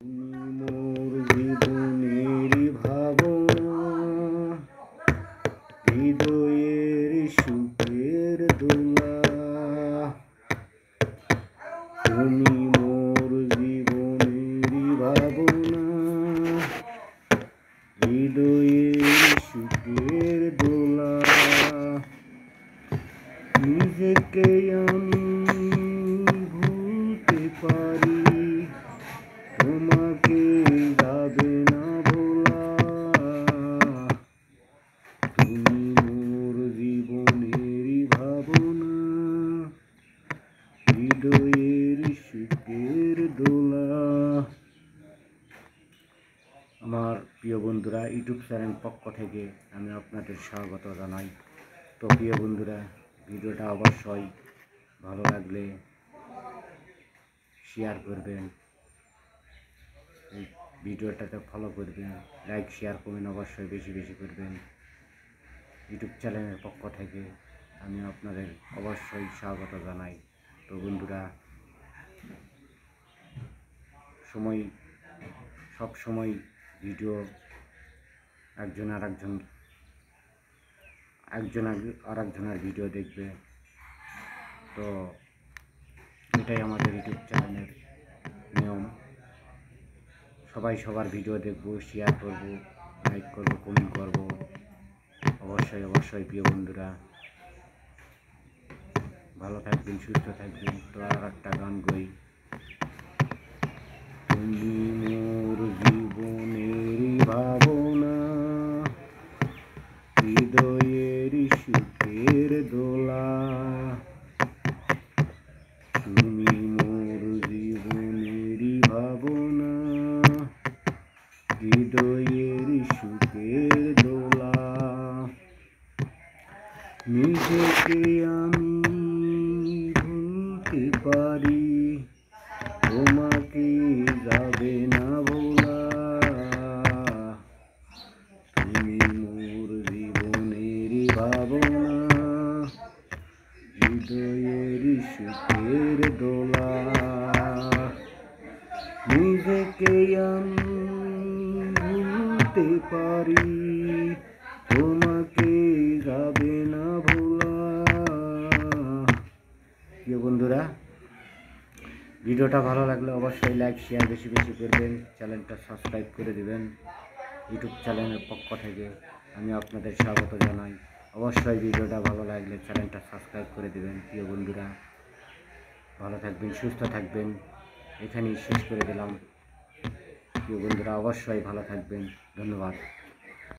তুমি মোর জীবনের ভাবনা, হৃদয়ের সুখের দোলা। তুমি মোর জীবনের ভাবনা, হৃদয়ের সুখের দোলা। নিজেকে আমি ভুলতে পারি, তোমাকে যাবে না ভোলা। তুমি মোর জীবনের ভাবনা, হৃদয়ের সুখের দোলা। আমার প্রিয় বন্ধুরা, ইউটিউব চ্যানেল পক্ষ থেকে আমি আপনাদের স্বাগত জানাই। তো প্রিয় বন্ধুরা, ভিডিওটা অবশ্যই ভালো লাগলে শেয়ার করবেন, এই ভিডিওটাতে ফলো করবেন, লাইক শেয়ার কমেন্ট অবশ্যই বেশি বেশি করবেন। ইউটিউব চ্যানেলের পক্ষ থেকে আমি আপনাদের অবশ্যই স্বাগত জানাই। তো বন্ধুরা, সব সময় ভিডিও একজন আরেকজনের ভিডিও দেখবে। তো এটাই আমাদের ইউটিউব চ্যানেলের নিয়ম। সবাই সবার ভিডিও দেখবো, শেয়ার করব, লাইক করব, কমেন্ট করব। অবশ্যই প্রিয় বন্ধুরা, ভালো থাকবেন, সুস্থ থাকবেন। তো আর একটা গান গাই। তুমি মোর জীবনের ভাবনা, হৃদয়ের সুখের দোলা। তুমি মোর জীবনের ভাবনা, হৃদয়ের সুখের দোলা। নিজেকে আমি ভুলতে পারি, তোমাকে যাবে না ভোলা। তুমি মোর জীবনের ভাবনা, হৃদয়ের সুখের দোলা। নিজেকে আমি ভুলতে পারি, তোমাকে যাবে না ভোলা। প্রিয় বন্ধুরা, ভিডিওটা ভালো লাগলে অবশ্যই লাইক শেয়ার বেশি বেশি করবেন, চ্যানেলটা সাবস্ক্রাইব করে দেবেন। ইউটিউব চ্যানেলের পক্ষ থেকে আমি আপনাদের স্বাগত জানাই। অবশ্যই ভিডিওটা ভালো লাগলে চ্যানেলটা সাবস্ক্রাইব করে দেবেন। প্রিয় বন্ধুরা, ভালো থাকবেন, সুস্থ থাকবেন। এখানেই শেষ করে দিলাম। প্রিয় বন্ধুরা, অবশ্যই ভালো থাকবেন। ধন্যবাদ।